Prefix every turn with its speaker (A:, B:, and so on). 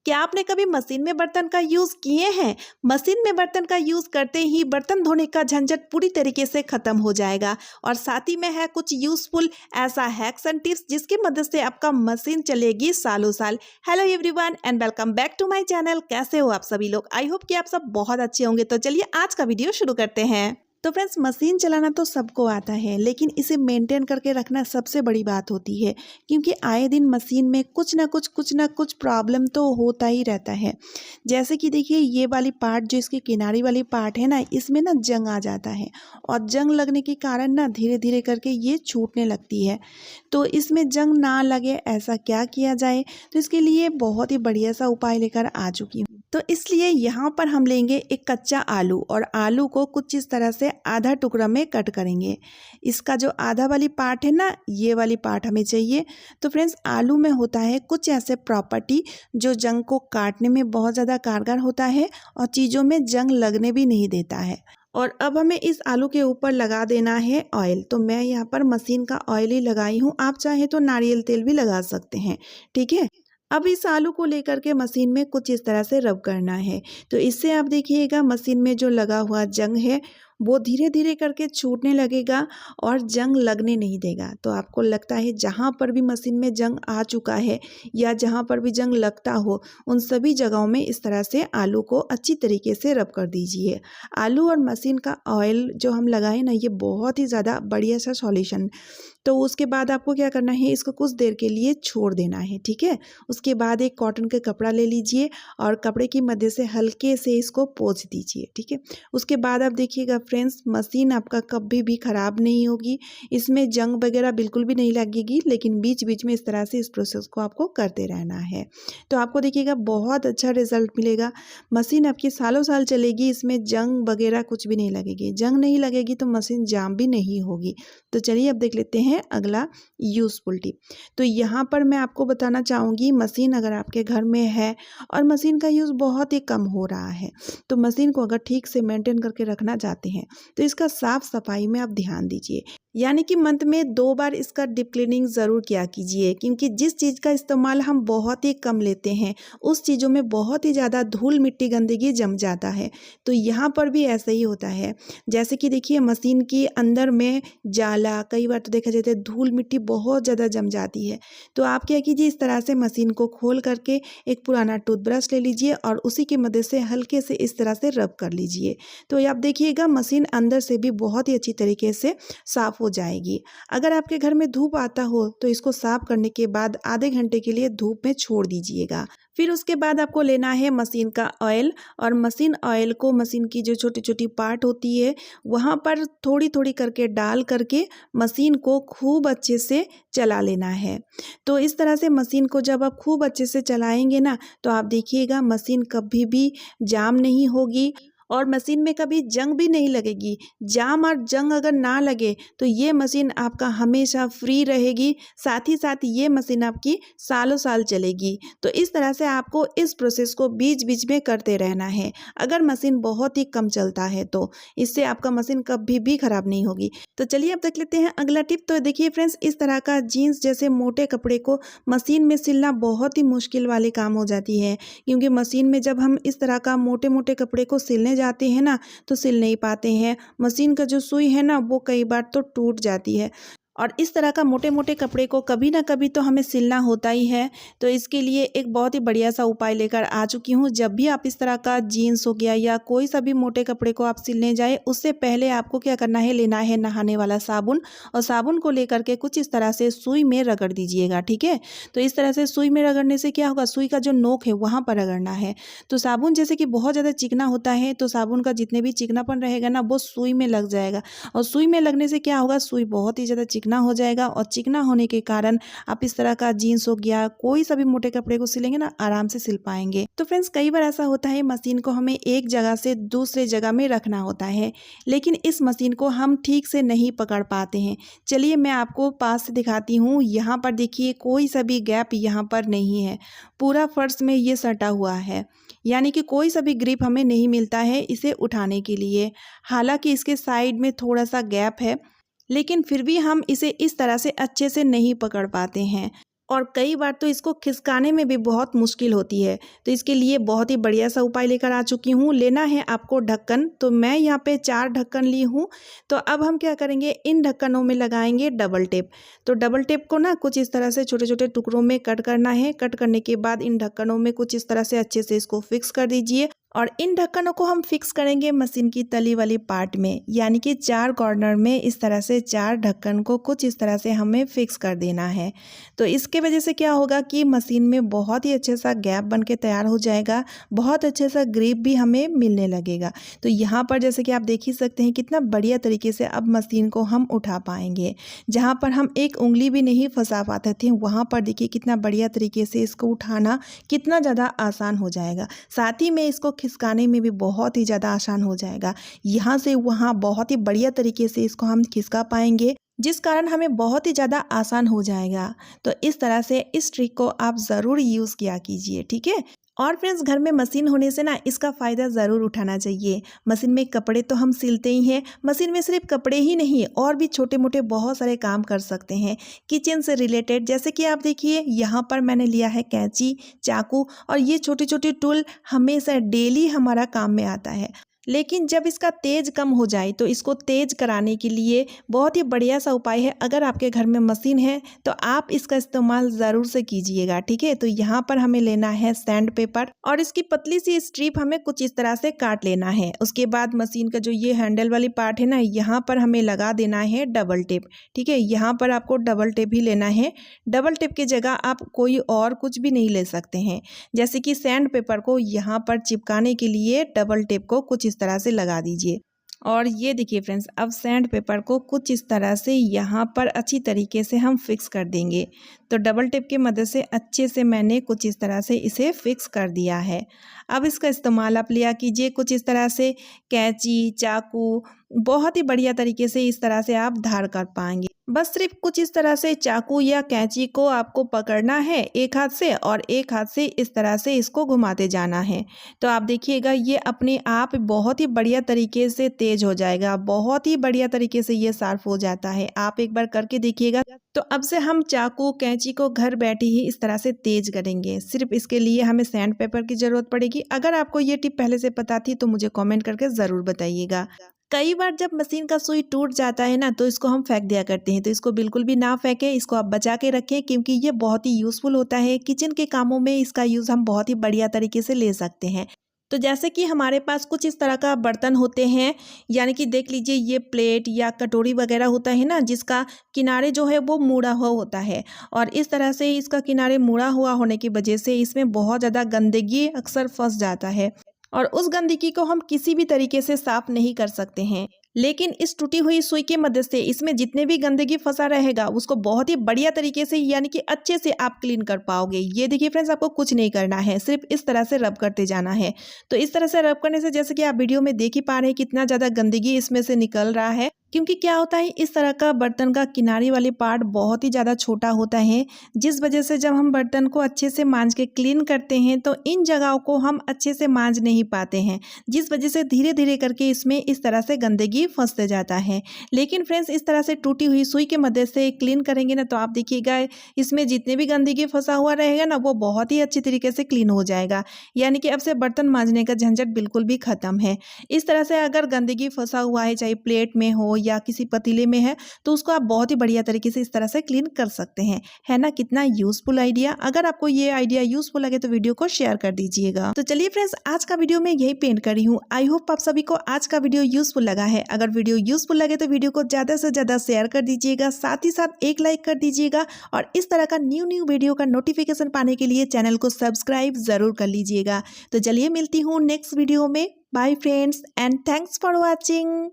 A: क्या आपने कभी मशीन में बर्तन का यूज़ किए हैं? मशीन में बर्तन का यूज़ करते ही बर्तन धोने का झंझट पूरी तरीके से ख़त्म हो जाएगा और साथ ही में है कुछ यूज़फुल ऐसा हैक्स एंड टिप्स जिसकी मदद से आपका मशीन चलेगी सालों साल। Hello everyone and welcome back to my channel. कैसे हो आप सभी लोग? आई होप कि आप सब बहुत अच्छे होंगे। तो चलिए आज का वीडियो शुरू करते हैं। तो फ्रेंड्स, मशीन चलाना तो सबको आता है, लेकिन इसे मेंटेन करके रखना सबसे बड़ी बात होती है, क्योंकि आए दिन मशीन में कुछ ना कुछ प्रॉब्लम तो होता ही रहता है। जैसे कि देखिए, ये वाली पार्ट जो इसकी किनारी वाली पार्ट है ना, इसमें ना जंग आ जाता है और जंग लगने के कारण ना धीरे धीरे करके ये छूटने लगती है। तो इसमें जंग ना लगे ऐसा क्या किया जाए? तो इसके लिए बहुत ही बढ़िया सा उपाय लेकर आ चुकी हूँ। तो इसलिए यहाँ पर हम लेंगे एक कच्चा आलू और आलू को कुछ इस तरह से आधा टुकड़ा में कट करेंगे। इसका जो आधा वाली पार्ट है ना, ये वाली पार्ट हमें चाहिए। तो फ्रेंड्स, आलू में होता है कुछ ऐसे प्रॉपर्टी जो जंग को काटने में बहुत ज़्यादा कारगर होता है और चीज़ों में जंग लगने भी नहीं देता है। और अब हमें इस आलू के ऊपर लगा देना है ऑयल। तो मैं यहाँ पर मशीन का ऑयल ही लगाई हूँ, आप चाहे तो नारियल तेल भी लगा सकते हैं। ठीक है। अब इस आलू को लेकर के मशीन में कुछ इस तरह से रब करना है। तो इससे आप देखिएगा मशीन में जो लगा हुआ जंग है वो धीरे धीरे करके छूटने लगेगा और जंग लगने नहीं देगा। तो आपको लगता है जहाँ पर भी मशीन में जंग आ चुका है या जहाँ पर भी जंग लगता हो, उन सभी जगहों में इस तरह से आलू को अच्छी तरीके से रब कर दीजिए। आलू और मशीन का ऑयल जो हम लगाए ना, ये बहुत ही ज़्यादा बढ़िया सा सॉल्यूशन। तो उसके बाद आपको क्या करना है, इसको कुछ देर के लिए छोड़ देना है। ठीक है। उसके बाद एक कॉटन का कपड़ा ले लीजिए और कपड़े की मदद से हल्के से इसको पोंछ दीजिए। ठीक है। उसके बाद आप देखिएगा फ्रेंड्स, मशीन आपका कभी भी ख़राब नहीं होगी, इसमें जंग वगैरह बिल्कुल भी नहीं लगेगी, लेकिन बीच बीच में इस तरह से इस प्रोसेस को आपको करते रहना है। तो आपको देखिएगा बहुत अच्छा रिजल्ट मिलेगा। मशीन आपकी सालों साल चलेगी, इसमें जंग वगैरह कुछ भी नहीं लगेगी। जंग नहीं लगेगी तो मशीन जाम भी नहीं होगी। तो चलिए अब देख लेते हैं अगला यूजफुल टिप। तो यहाँ पर मैं आपको बताना चाहूँगी, मशीन अगर आपके घर में है और मशीन का यूज़ बहुत ही कम हो रहा है, तो मशीन को अगर ठीक से मेंटेन करके रखना चाहते हैं तो इसका साफ सफाई में आप ध्यान दीजिए। यानी कि मंथ में 2 बार इसका डीप क्लीनिंग ज़रूर किया कीजिए, क्योंकि जिस चीज़ का इस्तेमाल हम बहुत ही कम लेते हैं उस चीज़ों में बहुत ही ज़्यादा धूल मिट्टी गंदगी जम जाता है। तो यहाँ पर भी ऐसा ही होता है। जैसे कि देखिए, मशीन के अंदर में जाला, कई बार तो देखा जाता है धूल मिट्टी बहुत ज़्यादा जम जाती है। तो आप क्या कीजिए, इस तरह से मशीन को खोल करके एक पुराना टूथब्रश ले लीजिए और उसी की मदद से हल्के से इस तरह से रब कर लीजिए। तो आप देखिएगा मशीन अंदर से भी बहुत ही अच्छी तरीके से साफ हो जाएगी। अगर आपके घर में धूप आता हो तो इसको साफ करने के बाद आधे घंटे के लिए धूप में छोड़ दीजिएगा। फिर उसके बाद आपको लेना है मशीन का ऑयल और मशीन ऑयल को मशीन की जो छोटी छोटी पार्ट होती है वहाँ पर थोड़ी थोड़ी करके डाल करके मशीन को खूब अच्छे से चला लेना है। तो इस तरह से मशीन को जब आप खूब अच्छे से चलाएंगे ना, तो आप देखिएगा मशीन कभी भी जाम नहीं होगी और मशीन में कभी जंग भी नहीं लगेगी। जाम और जंग अगर ना लगे तो ये मशीन आपका हमेशा फ्री रहेगी, साथ ही साथ ये मशीन आपकी सालों साल चलेगी। तो इस तरह से आपको इस प्रोसेस को बीच बीच में करते रहना है। अगर मशीन बहुत ही कम चलता है तो इससे आपका मशीन कभी भी खराब नहीं होगी। तो चलिए अब देख लेते हैं अगला टिप। तो देखिए फ्रेंड्स, इस तरह का जीन्स जैसे मोटे कपड़े को मशीन में सिलना बहुत ही मुश्किल वाले काम हो जाती है, क्योंकि मशीन में जब हम इस तरह का मोटे मोटे कपड़े को सिलने जाते हैं ना, तो सिल नहीं पाते हैं। मशीन का जो सुई है ना, वो कई बार तो टूट जाती है और इस तरह का मोटे मोटे कपड़े को कभी ना कभी तो हमें सिलना होता ही है। तो इसके लिए एक बहुत ही बढ़िया सा उपाय लेकर आ चुकी हूँ। जब भी आप इस तरह का जीन्स हो गया या कोई सा भी मोटे कपड़े को आप सिलने जाए, उससे पहले आपको क्या करना है, लेना है नहाने वाला साबुन और साबुन को लेकर के कुछ इस तरह से सुई में रगड़ दीजिएगा। ठीक है। तो इस तरह से सुई में रगड़ने से क्या होगा, सुई का जो नोक है वहाँ पर रगड़ना है। तो साबुन जैसे कि बहुत ज़्यादा चिकना होता है, तो साबुन का जितने भी चिकनापन रहेगा ना, वो सुई में लग जाएगा और सुई में लगने से क्या होगा, सुई बहुत ही ज़्यादा चिकना हो जाएगा और चिकना होने के कारण आप इस तरह का जीन्स हो गया, कोई सा भी मोटे कपड़े को सिलेंगे ना, आराम से सिल पाएंगे। तो फ्रेंड्स, कई बार ऐसा होता है मशीन को हमें एक जगह से दूसरे जगह में रखना होता है, लेकिन इस मशीन को हम ठीक से नहीं पकड़ पाते हैं। चलिए मैं आपको पास से दिखाती हूँ। यहाँ पर देखिए, कोई सा भी गैप यहाँ पर नहीं है, पूरा फर्श में ये सटा हुआ है, यानी कि कोई सा भी ग्रिप हमें नहीं मिलता है इसे उठाने के लिए। हालांकि इसके साइड में थोड़ा सा गैप है, लेकिन फिर भी हम इसे इस तरह से अच्छे से नहीं पकड़ पाते हैं। और कई बार तो इसको खिसकाने में भी बहुत मुश्किल होती है। तो इसके लिए बहुत ही बढ़िया सा उपाय लेकर आ चुकी हूँ। लेना है आपको ढक्कन, तो मैं यहाँ पे 4 ढक्कन ली हूँ। तो अब हम क्या करेंगे, इन ढक्कनों में लगाएंगे डबल टेप। तो डबल टेप को ना कुछ इस तरह से छोटे छोटे टुकड़ों में कट करना है। कट करने के बाद इन ढक्कनों में कुछ इस तरह से अच्छे से इसको फिक्स कर दीजिए। और इन ढक्कनों को हम फिक्स करेंगे मशीन की तली वाली पार्ट में, यानी कि 4 कॉर्नर में इस तरह से 4 ढक्कन को कुछ इस तरह से हमें फिक्स कर देना है। तो इसके वजह से क्या होगा कि मशीन में बहुत ही अच्छे सा गैप बन के तैयार हो जाएगा, बहुत अच्छे सा ग्रिप भी हमें मिलने लगेगा। तो यहाँ पर जैसे कि आप देख ही सकते हैं कितना बढ़िया तरीके से अब मशीन को हम उठा पाएंगे। जहाँ पर हम एक उंगली भी नहीं फंसा पाते थे, वहाँ पर देखिए कितना बढ़िया तरीके से इसको उठाना कितना ज़्यादा आसान हो जाएगा। साथ ही में इसको खिसकाने में भी बहुत ही ज़्यादा आसान हो जाएगा। यहाँ से वहाँ बहुत ही बढ़िया तरीके से इसको हम खिसका पाएंगे, जिस कारण हमें बहुत ही ज़्यादा आसान हो जाएगा। तो इस तरह से इस ट्रिक को आप ज़रूर यूज़ किया कीजिए, ठीक है। और फ्रेंड्स, घर में मशीन होने से ना इसका फ़ायदा ज़रूर उठाना चाहिए। मशीन में कपड़े तो हम सिलते ही हैं, मशीन में सिर्फ कपड़े ही नहीं और भी छोटे मोटे बहुत सारे काम कर सकते हैं किचन से रिलेटेड। जैसे कि आप देखिए यहाँ पर मैंने लिया है कैंची, चाकू, और ये छोटे छोटे टूल हमेशा डेली हमारा काम में आता है। लेकिन जब इसका तेज कम हो जाए तो इसको तेज कराने के लिए बहुत ही बढ़िया सा उपाय है। अगर आपके घर में मशीन है तो आप इसका इस्तेमाल ज़रूर से कीजिएगा, ठीक है। तो यहाँ पर हमें लेना है सैंड पेपर और इसकी पतली सी स्ट्रिप हमें कुछ इस तरह से काट लेना है। उसके बाद मशीन का जो ये हैंडल वाली पार्ट है ना, यहाँ पर हमें लगा देना है डबल टेप, ठीक है। यहाँ पर आपको डबल टेप ही लेना है। डबल टेप की जगह आप कोई और कुछ भी नहीं ले सकते हैं। जैसे कि सैंड पेपर को यहाँ पर चिपकाने के लिए डबल टेप को कुछ इस तरह से लगा दीजिए। और ये देखिए फ्रेंड्स, अब सैंड पेपर को कुछ इस तरह से यहाँ पर अच्छी तरीके से हम फिक्स कर देंगे। तो डबल टेप की मदद से अच्छे से मैंने कुछ इस तरह से इसे फिक्स कर दिया है। अब इसका इस्तेमाल आप लिया कीजिए कुछ इस तरह से कैंची, चाकू, बहुत ही बढ़िया तरीके से इस तरह से आप धार कर पाएंगे। बस सिर्फ कुछ इस तरह से चाकू या कैंची को आपको पकड़ना है एक हाथ से और एक हाथ से इस तरह से इसको घुमाते जाना है। तो आप देखिएगा ये अपने आप बहुत ही बढ़िया तरीके से तेज हो जाएगा, बहुत ही बढ़िया तरीके से ये शार्प हो जाता है। आप एक बार करके देखिएगा। तो अब से हम चाकू कैंची को घर बैठे ही इस तरह से तेज करेंगे। सिर्फ इसके लिए हमें सैंड पेपर की ज़रूरत पड़ेगी। अगर आपको ये टिप पहले से पता थी तो मुझे कमेंट करके ज़रूर बताइएगा। कई बार जब मशीन का सुई टूट जाता है ना तो इसको हम फेंक दिया करते हैं। तो इसको बिल्कुल भी ना फेंकें, इसको आप बचा के रखें, क्योंकि ये बहुत ही यूज़फुल होता है। किचन के कामों में इसका यूज़ हम बहुत ही बढ़िया तरीके से ले सकते हैं। तो जैसे कि हमारे पास कुछ इस तरह का बर्तन होते हैं, यानी कि देख लीजिए ये प्लेट या कटोरी वगैरह होता है ना, जिसका किनारे जो है वो मुड़ा हुआ होता है। और इस तरह से इसका किनारे मुड़ा हुआ होने की वजह से इसमें बहुत ज़्यादा गंदगी अक्सर फंस जाता है और उस गंदगी को हम किसी भी तरीके से साफ नहीं कर सकते हैं। लेकिन इस टूटी हुई सुई की मदद से इसमें जितने भी गंदगी फंसा रहेगा उसको बहुत ही बढ़िया तरीके से, यानी कि अच्छे से आप क्लीन कर पाओगे। ये देखिए फ्रेंड्स, आपको कुछ नहीं करना है, सिर्फ इस तरह से रब करते जाना है। तो इस तरह से रब करने से जैसे कि आप वीडियो में देख ही पा रहे हैं कितना ज़्यादा गंदगी इसमें से निकल रहा है। क्योंकि क्या होता है, इस तरह का बर्तन का किनारी वाली पार्ट बहुत ही ज़्यादा छोटा होता है, जिस वजह से जब हम बर्तन को अच्छे से मांज के क्लीन करते हैं तो इन जगहों को हम अच्छे से मांज नहीं पाते हैं, जिस वजह से धीरे धीरे करके इसमें इस तरह से गंदगी फंसते जाता है। लेकिन फ्रेंड्स, इस तरह से टूटी हुई सुई की मदद से क्लीन करेंगे ना तो आप देखिएगा इसमें जितने भी गंदगी फंसा हुआ रहेगा ना वो बहुत ही अच्छी तरीके से क्लीन हो जाएगा। यानी कि अब से बर्तन मांजने का झंझट बिल्कुल भी खत्म है। इस तरह से अगर गंदगी फंसा हुआ है, चाहे प्लेट में हो या किसी पतीले में है, तो उसको आप बहुत ही बढ़िया तरीके से इस तरह से क्लीन कर सकते हैं। है ना कितना यूजफुल आइडिया। अगर आपको ये आइडिया यूजफुल लगे तो वीडियो को शेयर कर दीजिएगा। तो चलिए फ्रेंड्स, आज का वीडियो मैं यही पेंट करी हूँ। आई होप आप सभी को आज का वीडियो यूजफुल लगा है। अगर वीडियो यूजफुल लगे तो वीडियो को ज़्यादा से ज़्यादा शेयर कर दीजिएगा, साथ ही साथ एक लाइक कर दीजिएगा और इस तरह का न्यू वीडियो का नोटिफिकेशन पाने के लिए चैनल को सब्सक्राइब जरूर कर लीजिएगा। तो चलिए मिलती हूँ नेक्स्ट वीडियो में। Bye friends and thanks for watching.